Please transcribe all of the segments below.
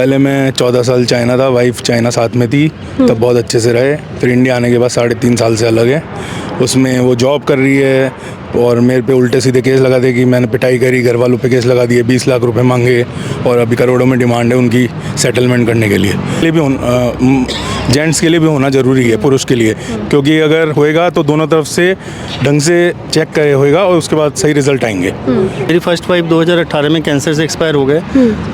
पहले मैं 14 साल चाइना था, वाइफ चाइना साथ में थी, तब बहुत अच्छे से रहे। फिर इंडिया आने के बाद 3.5 साल से अलग है। उसमें वो जॉब कर रही है और मेरे पे उल्टे सीधे केस लगा दे कि मैंने पिटाई करी, घर वालों पे केस लगा दिए, 20 लाख रुपए मांगे और अभी करोड़ों में डिमांड है उनकी सेटलमेंट करने के लिए भी जेंट्स के लिए भी होना ज़रूरी है, पुरुष के लिए, क्योंकि अगर होएगा तो दोनों तरफ से ढंग से चेक करे होएगा और उसके बाद सही रिजल्ट आएंगे। मेरी फर्स्ट वाइफ 2018 में कैंसर से एक्सपायर हो गए।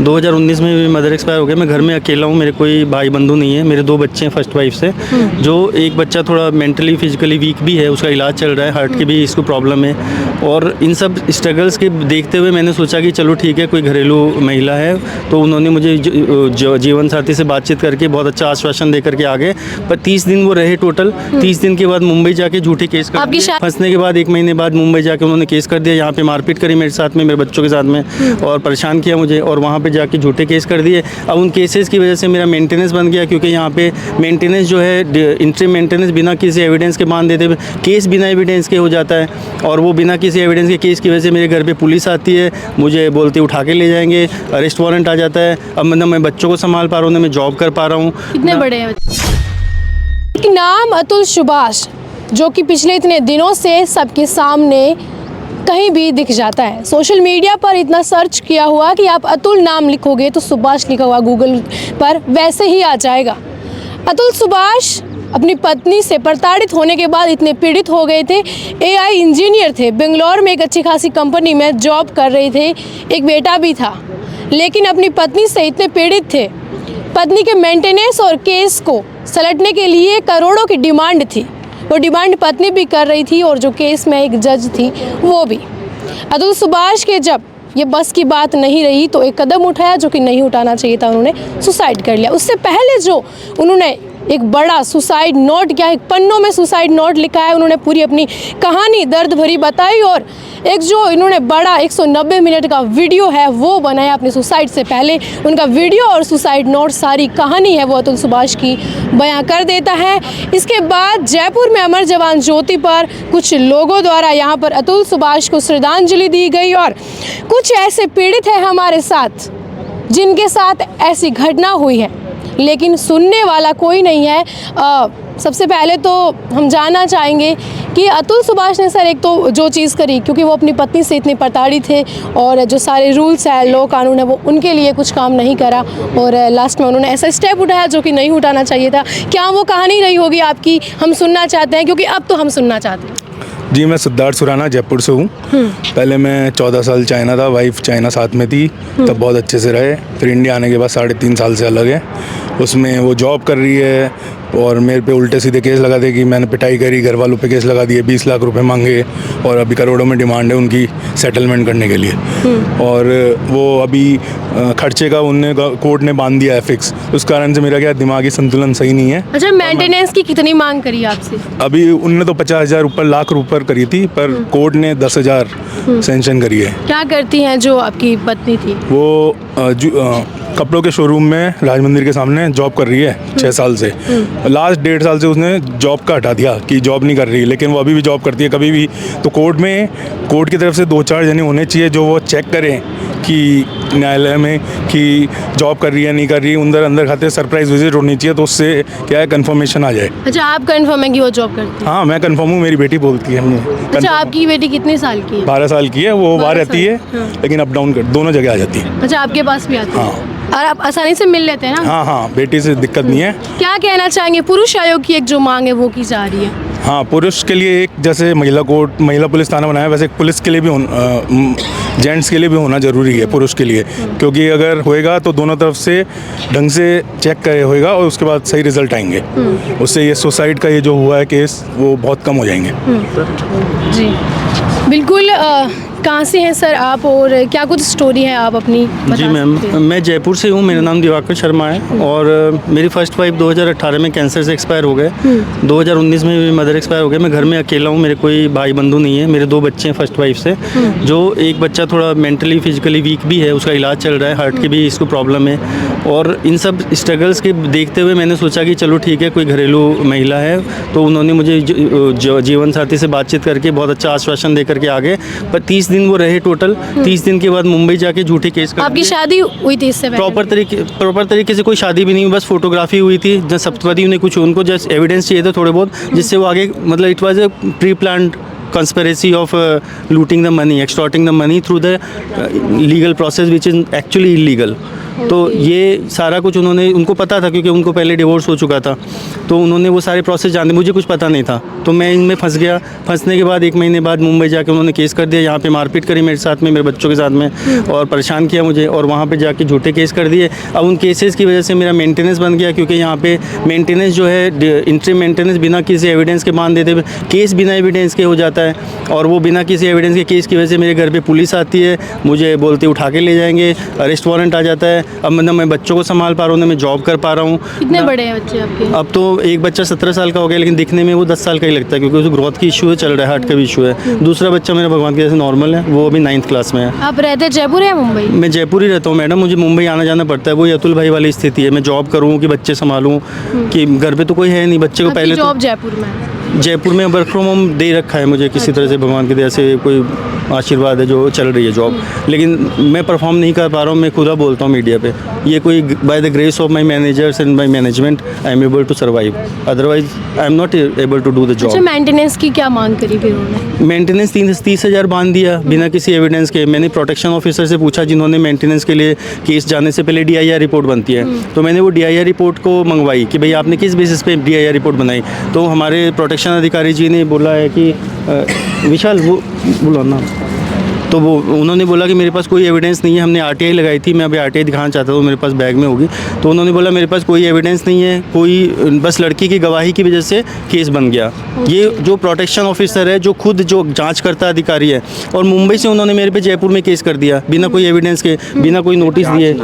2019 में मेरी मदर एक्सपायर हो गए। मैं घर में अकेला हूँ, मेरे कोई भाई बंधु नहीं है। मेरे 2 बच्चे हैं फर्स्ट वाइफ से, जो एक बच्चा थोड़ा मेंटली फिजिकली वीक भी है, उसका इलाज चल रहा है, हार्ट की भी इसको प्रॉब्लम है। और इन सब स्ट्रगल्स के देखते हुए मैंने सोचा कि चलो ठीक है, कोई घरेलू महिला है, तो उन्होंने मुझे जीवन साथी से बातचीत करके बहुत अच्छा आश्वासन दे करके आगे। पर 30 दिन वो रहे टोटल। 30 दिन के बाद मुंबई जाके झूठे केस कर दिए। फंसने के बाद 1 महीने बाद मुंबई जाके उन्होंने केस कर दिया, यहाँ पे मारपीट करी मेरे साथ में, मेरे बच्चों के साथ में, और परेशान किया मुझे, और वहाँ पे जाके झूठे केस कर दिए। अब उन केसेस की वजह से मेरा मेंटेनेंस बन गया, क्योंकि यहाँ पे मेंटेनेंस जो है इंट्री मेंटेनेंस बिना किसी एविडेंस के बांध देते हुए केस बिना एविडेंस के हो जाता है, और वो बिना किसी एविडेंस के केस की वजह से मेरे घर पे पुलिस आती है, मुझे बोलती उठा के ले जाएंगे, अरेस्ट वारंट आ जाता है। अब मतलब मैं बच्चों को संभाल पा रहा हूँ, ना मैं जॉब कर पा रहा हूँ। कितने बड़े हैं? नाम अतुल सुभाष, जो कि पिछले इतने दिनों से सबके सामने कहीं भी दिख जाता है। सोशल मीडिया पर इतना सर्च किया हुआ कि आप अतुल नाम लिखोगे तो सुभाष लिखा हुआ गूगल पर वैसे ही आ जाएगा। अतुल सुभाष अपनी पत्नी से प्रताड़ित होने के बाद इतने पीड़ित हो गए थे। AI इंजीनियर थे, बेंगलोर में एक अच्छी खासी कंपनी में जॉब कर रहे थे, एक बेटा भी था, लेकिन अपनी पत्नी से इतने पीड़ित थे। पत्नी के मेंटेनेंस और केस को सलटने के लिए करोड़ों की डिमांड थी। वो डिमांड पत्नी भी कर रही थी और जो केस में एक जज थी वो भी। अतुल सुभाष के जब ये बस की बात नहीं रही तो एक कदम उठाया जो कि नहीं उठाना चाहिए था, उन्होंने सुसाइड कर लिया। उससे पहले जो उन्होंने एक बड़ा सुसाइड नोट किया, एक पन्नों में सुसाइड नोट लिखा है, उन्होंने पूरी अपनी कहानी दर्द भरी बताई, और एक जो इन्होंने बड़ा 190 मिनट का वीडियो है वो बनाया अपने सुसाइड से पहले। उनका वीडियो और सुसाइड नोट, सारी कहानी है वो अतुल सुभाष की बयां कर देता है। इसके बाद जयपुर में अमर जवान ज्योति पर कुछ लोगों द्वारा यहाँ पर अतुल सुभाष को श्रद्धांजलि दी गई, और कुछ ऐसे पीड़ित हैं हमारे साथ जिनके साथ ऐसी घटना हुई है, लेकिन सुनने वाला कोई नहीं है। सबसे पहले तो हम जानना चाहेंगे कि अतुल सुभाष ने सर एक तो जो चीज़ करी, क्योंकि वो अपनी पत्नी से इतने प्रताड़ित थे और जो सारे रूल्स है, लॉ कानून है, वो उनके लिए कुछ काम नहीं करा, और लास्ट में उन्होंने ऐसा स्टेप उठाया जो कि नहीं उठाना चाहिए था। क्या वो कहानी रही होगी आपकी? हम सुनना चाहते हैं, क्योंकि अब तो हम सुनना चाहते हैं। जी, मैं सिद्धार्थ सुराना जयपुर से हूँ। पहले मैं 14 साल चाइना था, वाइफ चाइना साथ में थी, तब बहुत अच्छे से रहे। फिर इंडिया आने के बाद 3.5 साल से अलग है। उसमें वो जॉब कर रही है और मेरे पे उल्टे सीधे केस लगा दे कि मैंने पिटाई करी, घर वालों पे केस लगा दिए, 20 लाख रुपए मांगे और अभी करोड़ों में डिमांड है उनकी सेटलमेंट करने के लिए। और वो अभी खर्चे का उनने कोर्ट ने बांध दिया है फिक्स। उस कारण से मेरा क्या दिमागी संतुलन सही नहीं है। अच्छा, मेंटेनेंस की कितनी मांग करी आपसे? अभी उनने तो 50,000 ऊपर लाख ऊपर करी थी, पर कोर्ट ने 10,000 सेंक्शन करी है। क्या करती हैं जो आपकी पत्नी थी? वो कपड़ों के शोरूम में राज मंदिर के सामने जॉब कर रही है 6 साल से। लास्ट 1.5 साल से उसने जॉब का हटा दिया कि जॉब नहीं कर रही, लेकिन वो अभी भी जॉब करती है कभी भी। तो कोर्ट की तरफ से 2-4 जने होने चाहिए जो वो चेक करें कि न्यायालय में कि जॉब कर रही है नहीं कर रही, अंदर खाते सरप्राइज विजिट होनी चाहिए, तो उससे क्या है कंफर्मेशन आ जाए। अच्छा, आप कंफर्म है कि वो जॉब करती है? हाँ, मैं कंफर्म हूँ, मेरी बेटी बोलती है। अच्छा, आपकी बेटी कितने साल की है? 12 साल की है। वो बाहर रहती है, लेकिन अप डाउन कर दोनों जगह आ जाती है। अच्छा, आपके पास भी आती है? हाँ। और आप आसानी से मिल लेते हैं ना? हाँ, बेटी से दिक्कत नहीं है। क्या कहना चाहेंगे? पुरुष आयोग की एक जो मांग है वो की जा रही है। हाँ, पुरुष के लिए एक जैसे महिला कोर्ट, महिला पुलिस थाना बनाया, वैसे पुलिस के लिए भी जेंट्स के लिए भी होना ज़रूरी है, पुरुष के लिए, क्योंकि अगर होएगा तो दोनों तरफ से ढंग से चेक करे होएगा और उसके बाद सही रिजल्ट आएंगे। उससे ये सुसाइड का ये जो हुआ है केस, वो बहुत कम हो जाएंगे। जी बिल्कुल। कहाँ से हैं सर आप, और क्या कुछ स्टोरी है आप अपनी बता? जी मैम, मैं जयपुर से हूँ, मेरा नाम दिवाकर शर्मा है, और मेरी फर्स्ट वाइफ 2018 में कैंसर से एक्सपायर हो गए। 2019 में मेरी मदर एक्सपायर हो गए। मैं घर में अकेला हूँ, मेरे कोई भाई बंधु नहीं है। मेरे 2 बच्चे हैं फर्स्ट वाइफ से, जो एक बच्चा थोड़ा मेंटली फिजिकली वीक भी है, उसका इलाज चल रहा है, हार्ट की भी इसको प्रॉब्लम है। और इन सब स्ट्रगल्स के देखते हुए मैंने सोचा कि चलो ठीक है, कोई घरेलू महिला है, तो उन्होंने मुझे जीवन साथी से बातचीत करके बहुत अच्छा आश्वासन दे करके आगे। पर 30 दिन वो रहे टोटल। 30 दिन के बाद मुंबई जाके झूठे केस कर आपकी दिए। शादी हुई थी इससे पहले? प्रॉपर तरीके से कोई शादी भी नहीं हुई, बस फोटोग्राफी हुई थी। जब सप्तपदी ने कुछ उनको जस्ट एविडेंस चाहिए था थोड़े बहुत, जिससे वो आगे मतलब it was a pre planned conspiracy of looting the money, extorting the money through the legal process which is actually illegal. तो ये सारा कुछ उन्होंने, उनको पता था क्योंकि उनको पहले डिवोर्स हो चुका था, तो उन्होंने वो सारे प्रोसेस जानते, मुझे कुछ पता नहीं था, तो मैं इनमें फंस गया। फंसने के बाद 1 महीने बाद मुंबई जाके उन्होंने केस कर दिया, यहाँ पे मारपीट करी मेरे साथ में, मेरे बच्चों के साथ में, और परेशान किया मुझे, और वहाँ पे जाके झूठे केस कर दिए। अब उन केसेस की वजह से मेरा मेंटेनेंस बन गया, क्योंकि यहाँ पे मेंटेनेंस जो है इंट्रीम मेंटेनेंस बिना किसी एविडेंस के मान देते, केस बिना एविडेंस के हो जाता है, और वो बिना किसी एविडेंस के केस की वजह से मेरे घर पे पुलिस आती है, मुझे बोलते उठा के ले जाएंगे, अरेस्ट वारंट आ जाता है। अब मतलब मैं बच्चों को संभाल पा रहा हूँ ना मैं जॉब कर पा रहा हूँ। कितने बड़े हैं बच्चे आपके? अब तो एक बच्चा 17 साल का हो गया, लेकिन दिखने में वो 10 साल का ही लगता है, क्योंकि उसको ग्रोथ की इशू है, चल रहा है, हार्ट का भी इशू है। दूसरा बच्चा मेरा भगवान की जैसे नॉर्मल है, वो अभी 9th क्लास में है। आप रहते जयपुर या मुंबई? मैं जयपुर ही रहता हूँ मैडम, मुझे मुंबई आना जाना पड़ता है। वही अतुल भाई वाली स्थिति है, मैं जॉब करूँ कि बच्चे संभालूँ, कि घर पे तो कोई है नहीं, बच्चे को आपकी पहले जॉब जयपुर में है? जयपुर में वर्क फ्रॉम होम दे रखा है मुझे, किसी तरह से भगवान की दया से कोई आशीर्वाद है जो चल रही है जॉब, लेकिन मैं परफॉर्म नहीं कर पा रहा हूँ। मैं खुदा बोलता हूँ मीडिया पे, ये कोई by the grace of my managers and my management I am able to survive, otherwise I am not able to do the अच्छा, जॉब। मेंटेनेंस की क्या मांग करी फिर उन्होंने? मेंटेनेंस 30,000 बांध दिया बिना किसी एविडेंस के। मैंने प्रोटेक्शन ऑफिसर से पूछा, जिन्होंने मेंटेनेंस के लिए केस जाने से पहले DIR रिपोर्ट बनती है, तो मैंने वो DIR रिपोर्ट को मंगवाई कि भाई आपने किस बेसिस पे DIR रिपोर्ट बनाई। तो हमारे प्रोटेक्शन अधिकारी जी ने बोला है कि विशाल वो बोलो ना, तो वो उन्होंने बोला कि मेरे पास कोई एविडेंस नहीं है। हमने RTI लगाई थी, मैं अभी RTI दिखाना चाहता हूँ, मेरे पास बैग में होगी। तो उन्होंने बोला मेरे पास कोई एविडेंस नहीं है, कोई बस लड़की की गवाही की वजह से केस बन गया। ये जो प्रोटेक्शन ऑफिसर है, जो खुद जो जांच करता अधिकारी है, और मुंबई से उन्होंने मेरे पे जयपुर में केस कर दिया बिना कोई एविडेंस के, बिना कोई नोटिस दिए।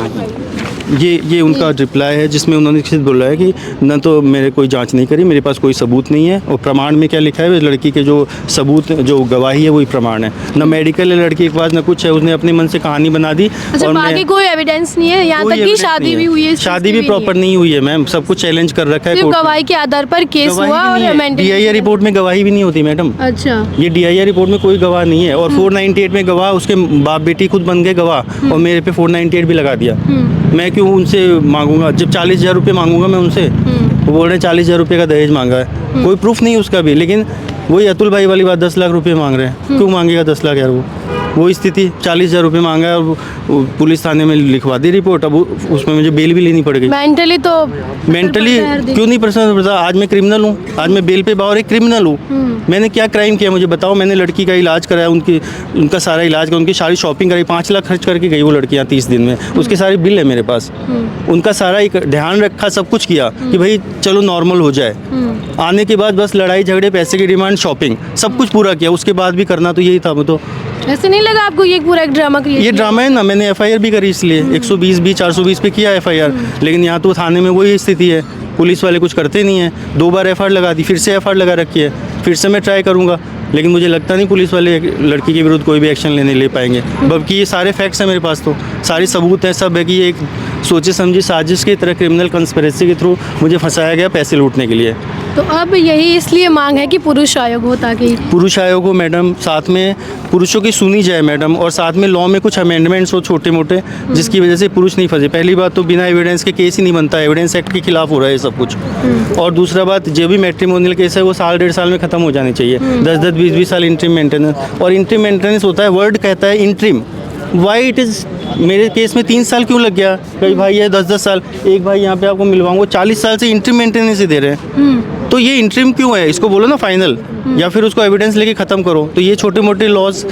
ये उनका रिप्लाई है, जिसमें उन्होंने सिर्फ बोला है कि न तो मेरे कोई जांच नहीं करी, मेरे पास कोई सबूत नहीं है, और प्रमाण में क्या लिखा है, लड़की के जो सबूत जो गवाही है वही प्रमाण है। न मेडिकल है लड़की के पास, न कुछ है, उसने अपने मन से कहानी बना दी। अच्छा, बाकी कोई एविडेंस नहीं है, यहाँ तक कि शादी भी हुई है? शादी भी प्रॉपर नहीं हुई है मैम, सब कुछ चैलेंज कर रखा है कोर्ट में। गवाही के आधार पर केस हुआ और DIR रिपोर्ट में गवाही भी नहीं होती मैडम। अच्छा, ये DIR रिपोर्ट में कोई गवाह नहीं है, और 498 में गवाह उसके बाप बेटी खुद बन गए गवाह, और मेरे पे 498 भी लगा दिया। मैं क्यों उनसे मांगूंगा, जब 40,000 रुपये मांगूंगा मैं उनसे? वो बोल रहे हैं 40,000 रुपये का दहेज मांगा है, कोई प्रूफ नहीं उसका भी, लेकिन वही अतुल भाई वाली बात, 10 लाख रुपये मांग रहे हैं। क्यों मांगेगा 10 लाख यार? वो स्थिति, 40,000 रुपये मांगा है, और पुलिस थाने में लिखवा दी रिपोर्ट। अब उसमें मुझे बेल भी लेनी पड़ गई। मेंटली क्यों नहीं परेशान पड़ता? आज मैं क्रिमिनल हूँ, आज मैं बेल पे बाहर एक क्रिमिनल हूँ। मैंने क्या क्राइम किया मुझे बताओ? मैंने लड़की का इलाज कराया, उनका सारा इलाज का, उनकी सारी शॉपिंग कराई, 5 लाख खर्च करके गई वो लड़की यहाँ 30 दिन में, उसके सारे बिल है मेरे पास। उनका सारा एक ध्यान रखा, सब कुछ किया कि भाई चलो नॉर्मल हो जाए। आने के बाद बस लड़ाई झगड़े, पैसे की डिमांड, शॉपिंग, सब कुछ पूरा किया, उसके बाद भी करना तो यही था। वो तो ऐसे नहीं लगा आपको ये पूरा एक ड्रामा क्रिएट? ये ड्रामा है ना, मैंने FIR भी करी इसलिए 120 420 पे किया FIR, लेकिन यहाँ तो थाने में वही स्थिति है, पुलिस वाले कुछ करते नहीं है। 2 बार FIR लगा दी, फिर से FIR लगा रखी है, फिर से मैं ट्राई करूँगा, लेकिन मुझे लगता नहीं पुलिस वाले लड़की के विरुद्ध कोई भी एक्शन ले पाएंगे। बल्कि ये सारे फैक्ट्स हैं मेरे पास, तो सारे सबूत हैं, सब है कि ये एक सोचे समझी साजिश की तरह, क्रिमिनल कंस्पिरेसी के थ्रू मुझे फंसाया गया पैसे लूटने के लिए। तो अब यही इसलिए मांग है कि पुरुष आयोग हो, ताकि पुरुष आयोग हो मैडम, साथ में पुरुषों की सुनी जाए मैडम, और साथ में लॉ में कुछ अमेंडमेंट्स हो छोटे मोटे, जिसकी वजह से पुरुष नहीं फंसे। पहली बात तो बिना एविडेंस के केस ही नहीं बनता, एविडेंस एक्ट के खिलाफ हो रहा है सब कुछ। और दूसरा बात, जो भी मैट्रिमोनियल केस है वो 1.5 साल में ख़त्म हो जाने चाहिए, 10-10 20-20 साल इंट्रीम मेंटेनेंस। और इंट्रीम मेंटेनेंस होता है, वर्ड कहता है इंट्रीम, वाई इट इज़, मेरे केस में 3 साल क्यों लग गया? कई भाई है 10-10 साल, एक भाई यहाँ पे आपको मिलवाऊंगा 40 साल से इंट्रीम मेंटेनेंस ही दे रहे हैं। तो ये इंट्रीम क्यों है? इसको बोलो ना फाइनल, या फिर उसको एविडेंस लेके ख़त्म करो। तो ये छोटे मोटे लॉज,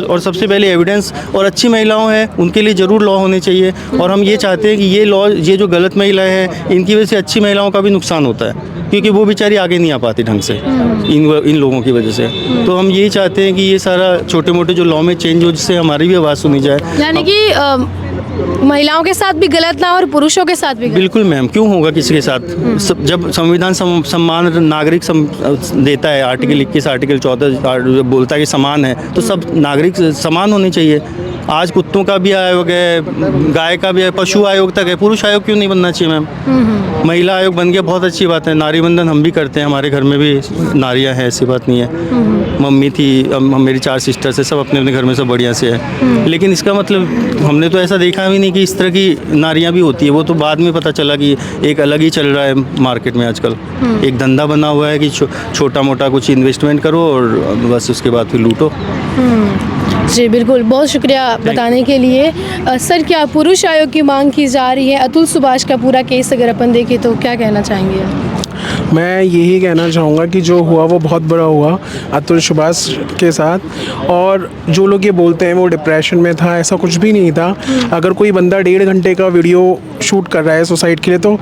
और सबसे पहले एविडेंस, और अच्छी महिलाओं हैं उनके लिए ज़रूर लॉ होने चाहिए। और हम ये चाहते हैं कि ये लॉ, ये जो गलत महिलाएं हैं, इनकी वजह से अच्छी महिलाओं का भी नुकसान होता है, क्योंकि वो बेचारी आगे नहीं आ पाती ढंग से इन लोगों की वजह से। तो हम यही चाहते हैं कि ये सारा छोटे मोटे जो लॉ में चेंज हो, जिससे हमारी भी आवाज़ सुनी जाए। यानी कि महिलाओं के साथ भी गलत ना, और पुरुषों के साथ भी गलत? बिल्कुल मैम, क्यों होगा किसी के साथ? जब संविधान सम्मान नागरिक देता है, आर्टिकल 21 आर्टिकल 14 बोलता है कि समान है, तो सब नागरिक समान होने चाहिए। आज कुत्तों का भी आयोग है, गाय का भी है, पशु आयोग तक है, पुरुष आयोग क्यों नहीं बनना चाहिए मैम? महिला आयोग बन गया, बहुत अच्छी बात है। नारी बंधन हम भी करते हैं, हमारे घर में भी नारियां हैं, ऐसी बात नहीं है। मम्मी थी, मेरी 4 सिस्टर्स है, सब अपने अपने घर में सब बढ़िया से है। लेकिन इसका मतलब हमने तो ऐसा देखा भी नहीं कि इस तरह की नारियाँ भी होती है। वो तो बाद में पता चला कि एक अलग ही चल रहा है मार्केट में आजकल। एक धंधा बना हुआ है कि छोटा मोटा कुछ इन्वेस्टमेंट करो और बस उसके बाद फिर लूटो। जी बिल्कुल, बहुत शुक्रिया बताने के लिए। सर, क्या पुरुष आयोग की मांग की जा रही है? अतुल सुभाष का पूरा केस अगर अपन देखें तो क्या कहना चाहेंगे? मैं यही कहना चाहूँगा कि जो हुआ वो बहुत बुरा हुआ अतुल सुभाष के साथ। और जो लोग ये बोलते हैं वो डिप्रेशन में था, ऐसा कुछ भी नहीं था। अगर कोई बंदा 1.5 घंटे का वीडियो शूट कर रहा है सुसाइड के लिए, तो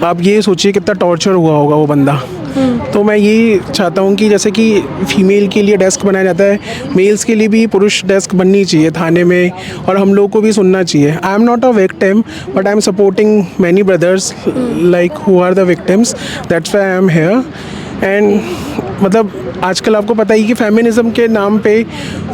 आप ये सोचिए कितना टॉर्चर हुआ होगा वो बंदा। तो मैं यही चाहता हूँ कि जैसे कि फ़ीमेल के लिए डेस्क बनाया जाता है, मेल्स के लिए भी पुरुष डेस्क बननी चाहिए थाने में, और हम लोग को भी सुनना चाहिए। I am not a victim but I am supporting many brothers like who are the victims, that's why I am here. And मतलब आजकल आपको पता ही कि फेमिनिज्म के नाम पे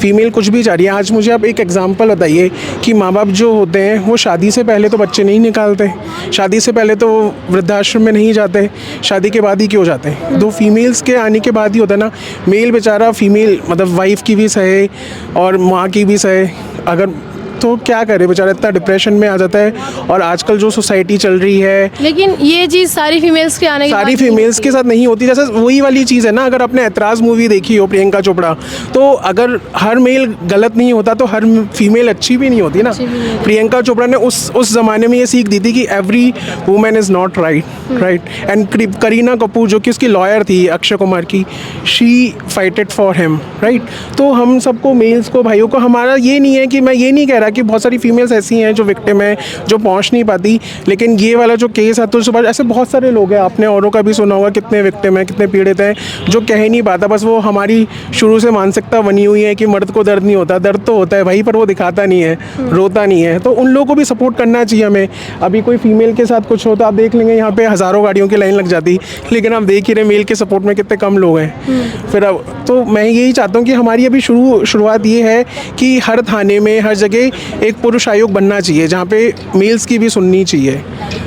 फीमेल कुछ भी चाह रही है। आज मुझे आप एक एग्जांपल बताइए कि माँ बाप जो होते हैं वो शादी से पहले तो बच्चे नहीं निकालते, शादी से पहले तो वृद्धाश्रम में नहीं जाते, शादी के बाद ही क्यों जाते हैं? दो फीमेल्स के आने के बाद ही होता है ना। मेल बेचारा फीमेल मतलब वाइफ की भी सहे और माँ की भी सहे, अगर तो क्या करे बेचारा, इतना डिप्रेशन में आ जाता है। और आजकल जो सोसाइटी चल रही है, लेकिन ये चीज़ सारी फीमेल्स के आने के सारी बाद नहीं फीमेल्स के साथ नहीं होती। जैसे वही वाली चीज़ है ना, अगर आपने ऐतराज़ मूवी देखी हो प्रियंका चोपड़ा, तो अगर हर मेल गलत नहीं होता तो हर फीमेल अच्छी भी नहीं होती ना। प्रियंका चोपड़ा ने उस ज़माने में ये सीख दी थी कि every women is not right. And Kareena Kapoor जो कि उसकी लॉयर थी अक्षय कुमार की, she fighted for him, right. तो हम सबको, मेल्स को, भाइयों को, हमारा ये नहीं है कि मैं ये नहीं कह रहा कि बहुत सारी फीमेल्स ऐसी हैं जो विक्टिम है, जो पहुंच नहीं पाती। लेकिन ये वाला जो केस है अतुल सुभाष, ऐसे बहुत सारे लोग हैं, आपने औरों का भी सुना होगा, कितने विक्टिम हैं, कितने पीड़ित हैं, जो कह नहीं पाता। बस वो हमारी शुरू से मानसिकता बनी हुई है कि मर्द को दर्द नहीं होता। दर्द तो होता है भाई, पर वो दिखाता नहीं है, रोता नहीं है। तो उन लोगों को भी सपोर्ट करना चाहिए हमें। अभी कोई फीमेल के साथ कुछ होता, आप देख लेंगे यहाँ पे हज़ारों गाड़ियों की लाइन लग जाती, लेकिन आप देख ही रहे मेल के सपोर्ट में कितने कम लोग हैं। फिर अब तो मैं यही चाहता हूँ कि हमारी अभी शुरुआत ये है कि हर थाने में, हर जगह एक पुरुष आयोग बनना चाहिए जहाँ पे मेल्स की भी सुननी चाहिए,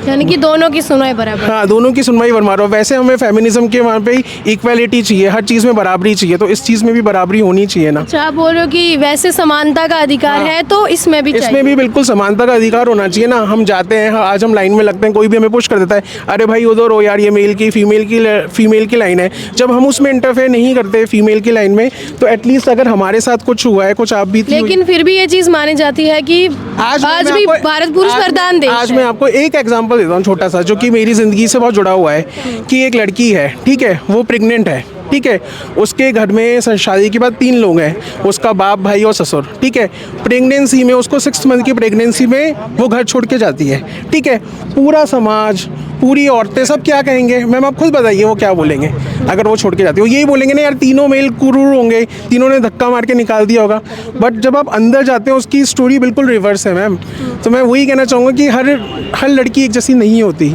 यानी कि दोनों की सुनवाई बराबर। हाँ, दोनों की सुनवाई बराबर। वैसे हमें फेमिनिज्म के वहाँ पे इक्वालिटी चाहिए, हर चीज़ में बराबरी चाहिए, तो इस चीज़ में भी बराबरी होनी चाहिए ना। अच्छा, आप बोल रहे हो कि वैसे समानता का अधिकार है तो इसमें भी इसमें भी बिल्कुल समानता का अधिकार होना चाहिए ना। हम जाते हैं, आज हम लाइन में लगते हैं, कोई भी हमें पुश कर देता है, अरे भाई उधर हो यार, ये मेल की फीमेल की लाइन है। जब हम उसमें इंटरफेयर नहीं करते फीमेल की लाइन में, तो एटलीस्ट अगर हमारे साथ कुछ हुआ है, कुछ आप भी, लेकिन फिर भी ये चीज़ मानी जाती है कि आज भी भारत पुरुष प्रधान देश है। आज मैं आपको एक एग्जांपल देता हूँ छोटा सा, जो कि मेरी ज़िंदगी से बहुत जुड़ा हुआ है। कि एक लड़की है, ठीक है, वो प्रेग्नेंट है, ठीक है, उसके घर में शादी के बाद 3 लोग हैं, उसका बाप, भाई और ससुर, ठीक है। प्रेगनेंसी में उसको 6 मंथ की प्रेगनेंसी में वो घर छोड़ के जाती है, ठीक है। पूरा समाज, पूरी औरतें सब क्या कहेंगे मैम, आप खुद बताइए वो क्या बोलेंगे अगर वो छोड़ के जाती है? वो यही बोलेंगे ना यार, तीनों मेल कुरूर होंगे, तीनों ने धक्का मार के निकाल दिया होगा। बट जब आप अंदर जाते हैं उसकी स्टोरी बिल्कुल रिवर्स है मैम। तो मैं वही कहना चाहूँगा कि हर लड़की एक जैसी नहीं होती।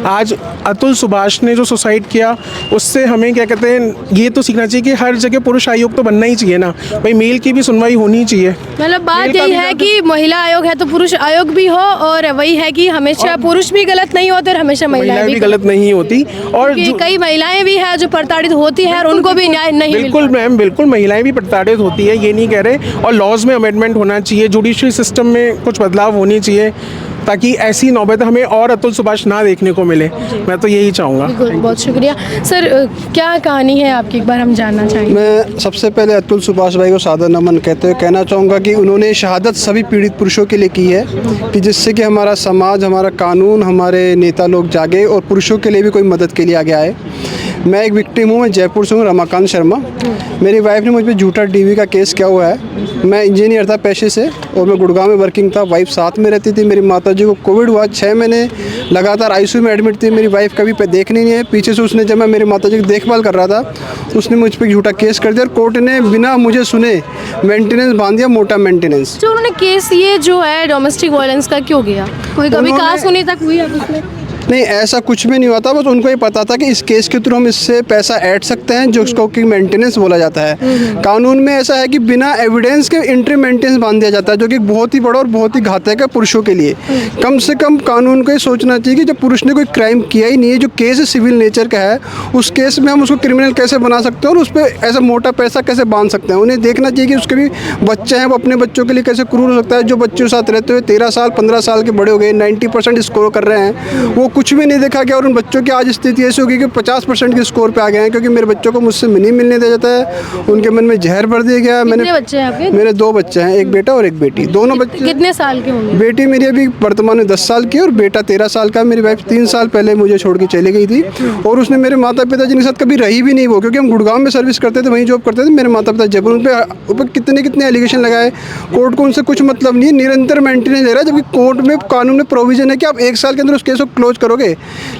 आज अतुल सुभाष ने जो सुसाइड किया, उससे हमें क्या कहते हैं, ये तो सीखना चाहिए कि हर जगह पुरुष आयोग तो बनना ही चाहिए ना भाई, मेल की भी सुनवाई होनी चाहिए। मतलब बात यही है कि महिला आयोग है तो पुरुष आयोग भी हो, और वही है कि हमेशा पुरुष भी गलत नहीं होते और हमेशा महिलाएं भी गलत नहीं होती। और कई महिलाएं भी हैं जो प्रताड़ित होती हैं और उनको भी न्याय नहीं मिलता। बिल्कुल मैम, बिल्कुल महिलाएं भी प्रताड़ित होती है, ये नहीं कह रहे। और लॉज में अमेंडमेंट होना चाहिए, जुडिशरी सिस्टम में कुछ बदलाव होनी चाहिए, ताकि ऐसी नौबत हमें और अतुल सुभाष ना देखने को मिले। मैं तो यही चाहूँगा। बहुत शुक्रिया सर। क्या कहानी है आपकी, एक बार हम जानना चाहेंगे। मैं सबसे पहले अतुल सुभाष भाई को सादर नमन कहना चाहूँगा कि उन्होंने शहादत सभी पीड़ित पुरुषों के लिए की है, कि जिससे कि हमारा समाज, हमारा कानून, हमारे नेता लोग जागे और पुरुषों के लिए भी कोई मदद के लिए आगे आए। मैं एक विक्टिम हूँ, मैं जयपुर से हूँ, रमाकांत शर्मा। मेरी वाइफ ने मुझ पर झूठा DV का केस किया हुआ है। मैं इंजीनियर था पेशे से और मैं गुड़गांव में वर्किंग था, वाइफ साथ में रहती थी। मेरी माताजी को कोविड हुआ, 6 महीने लगातार ICU में एडमिट थी। मेरी वाइफ कभी देखने नहीं है, पीछे से उसने, जब मैं मेरी माताजी की देखभाल कर रहा था, तो उसने मुझ पर झूठा केस कर दिया और कोर्ट ने बिना मुझे सुने मेंटेनेंस बांध दिया, मोटा मेंटेनेंस। जो उन्होंने केस ये जो है डोमेस्टिक वायलेंस का क्यों किया? कोई कभी कहा सुनी तक हुई है उसमें? नहीं, ऐसा कुछ भी नहीं हुआ था। बस उनको ये पता था कि इस केस के थ्रू हम इससे पैसा ऐड सकते हैं, जो उसको कि मेंटेनेंस बोला जाता है। कानून में ऐसा है कि बिना एविडेंस के इंट्री मेंटेनेंस बांध दिया जाता है, जो कि बहुत ही बड़ा और बहुत ही घातक है पुरुषों के लिए। कम से कम कानून को ये सोचना चाहिए कि जब पुरुष ने कोई क्राइम किया ही नहीं है, जो केस सिविल नेचर का है, उस केस में हम उसको क्रिमिनल कैसे बना सकते हैं और उस पर ऐसा मोटा पैसा कैसे बांध सकते हैं। उन्हें देखना चाहिए कि उसके भी बच्चे हैं, वो अपने बच्चों के लिए कैसे क्रूर हो सकता है। जो बच्चों के साथ रहते हुए 13 साल 15 साल के बड़े हो गए, 90% स्कोर कर रहे हैं, वो कुछ भी नहीं देखा गया और उन बच्चों की आज स्थिति ऐसी होगी कि 50% के स्कोर पे आ गए हैं, क्योंकि मेरे बच्चों को मुझसे नहीं मिलने दिया जाता है। उनके मन में जहर भर दिया गया। कितने बच्चे हैं आपके? मेरे 2 बच्चे हैं, एक बेटा और एक बेटी। दोनों बच्चे कितने साल के होंगे? बेटी मेरी अभी वर्तमान में 10 साल की है और बेटा 13 साल का। मेरी वाइफ 3 साल पहले मुझे छोड़ के चली गई थी और उसने मेरे माता पिता जी के साथ कभी रही भी नहीं वो, क्योंकि हम गुड़गांव में सर्विस करते थे, वहीं जॉब करते थे। मेरे माता पिता जयपुर, उन पर कितने एलिगेशन लगाए। कोर्ट को उनसे कुछ मतलब नहीं, निरंतर मेंटेनेंस दे रहा है, जबकि कोर्ट में कानून में प्रोविजन है कि आप 1 साल के अंदर उस केस को क्लोज करोगे,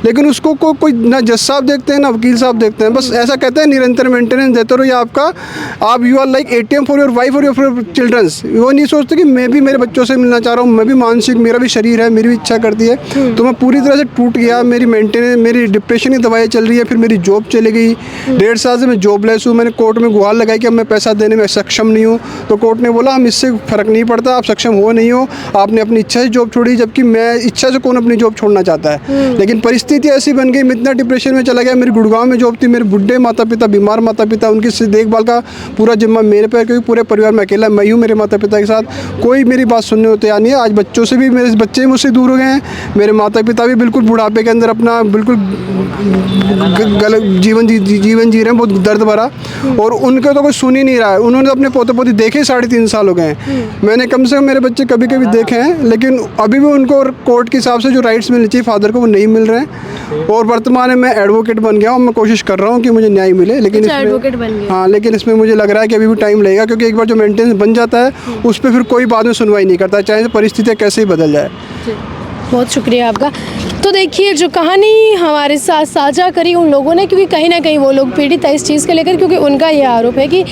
लेकिन उसको कोई ना जज साहब देखते हैं ना वकील साहब देखते हैं। बस ऐसा कहते हैं निरंतर मेंटेनेंस देते रहो, या आपका आप you are like ATM for your wife और योर चिल्ड्रंस। वो नहीं सोचते कि मैं भी मेरे बच्चों से मिलना चाह रहा हूँ, मैं भी मानसिक, मेरा भी शरीर है, मेरी भी इच्छा करती है। तो मैं पूरी तरह से टूट गया। मेरी मेंटेनेंस, मेरी डिप्रेशन की दवाई चल रही है, फिर मेरी जॉब चली गई। 1.5 साल से मैं जॉबलेस हूँ। मैंने कोर्ट में गुहार लगाई कि अब मैं पैसा देने में सक्षम नहीं हूँ, तो कोर्ट ने बोला हम इससे फ़र्क नहीं पड़ता, आप सक्षम हो नहीं हो, आपने अपनी इच्छा से जॉब छोड़ी। जबकि मैं इच्छा से कौन अपनी जॉब छोड़ना चाहता है, लेकिन परिस्थिति ऐसी बन गई, मैं इतना डिप्रेशन में चला गया। मेरी गुड़गांव में जॉब थी, मेरे बुढ़े माता पिता, बीमार माता पिता, उनकी देखभाल का पूरा जिम्मा मेरे पे, क्योंकि पूरे परिवार में अकेला मैं हूँ। मेरे माता पिता के साथ कोई मेरी बात सुनने को तैयार नहीं है। आज बच्चों से भी, मेरे बच्चे मुझसे दूर हो गए हैं। मेरे माता पिता भी बिल्कुल बुढ़ापे के अंदर अपना बिल्कुल गलत जीवन जी रहे हैं, बहुत दर्द भरा, और उनका तो कोई सुन ही नहीं रहा है। उन्होंने अपने पोते पोती देखे 3.5 साल हो गए हैं। मैंने कम से कम मेरे बच्चे कभी कभी देखे हैं, लेकिन अभी भी उनको कोर्ट के हिसाब से जो राइट्स मिलने चाहिए फादर को, वो नहीं मिल रहे हैं। और वर्तमान में मैं एडवोकेट बन गया हूँ। मैं कोशिश कर रहा हूँ कि मुझे न्याय मिले, लेकिन एडवोकेट बन गए? हाँ, लेकिन इसमें मुझे लग रहा है कि अभी भी टाइम लगेगा, क्योंकि एक बार जो मेंटेनेंस बन जाता है उस पर फिर कोई बाद में सुनवाई नहीं करता, चाहे परिस्थितियाँ कैसे ही बदल जाए। बहुत शुक्रिया आपका। तो देखिए, जो कहानी हमारे साथ साझा करी उन लोगों ने, क्योंकि कहीं ना कहीं वो लोग पीड़ित है इस चीज़ के लेकर, क्योंकि उनका ये आरोप है कि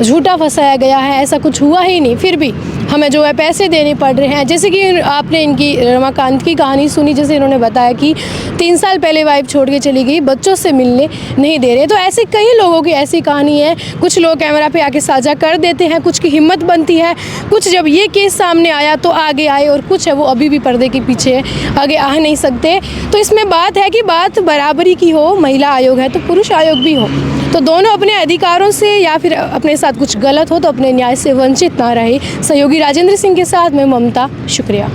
झूठा फंसाया गया है, ऐसा कुछ हुआ ही नहीं, फिर भी हमें जो है पैसे देने पड़ रहे हैं। जैसे कि आपने इनकी रमाकांत की कहानी सुनी, जैसे इन्होंने बताया कि 3 साल पहले वाइफ छोड़ के चली गई, बच्चों से मिलने नहीं दे रहे। तो ऐसे कई लोगों की ऐसी कहानी है। कुछ लोग कैमरा पे आके साझा कर देते हैं, कुछ की हिम्मत बनती है, कुछ जब ये केस सामने आया तो आगे आए, और कुछ है वो अभी भी पर्दे के पीछे है, आगे आ नहीं सकते। तो इसमें बात है कि बात बराबरी की हो, महिला आयोग है तो पुरुष आयोग भी हो, तो दोनों अपने अधिकारों से या फिर अपने साथ कुछ गलत हो तो अपने न्याय से वंचित ना रहे। सहयोगी राजेंद्र सिंह के साथ मैं ममता, शुक्रिया।